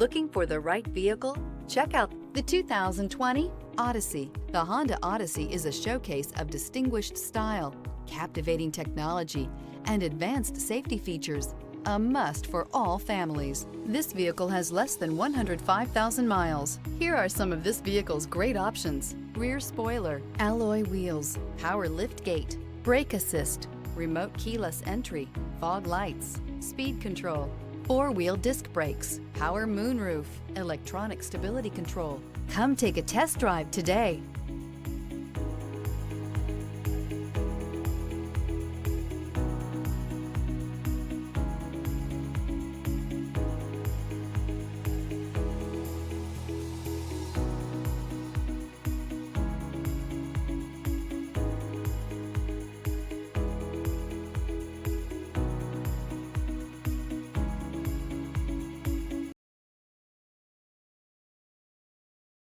Looking for the right vehicle? Check out the 2020 Odyssey. The Honda Odyssey is a showcase of distinguished style, captivating technology, and advanced safety features. A must for all families. This vehicle has less than 105,000 miles. Here are some of this vehicle's great options: rear spoiler, alloy wheels, power liftgate, brake assist, remote keyless entry, fog lights, speed control, four-wheel disc brakes, power moonroof, electronic stability control. Come take a test drive today.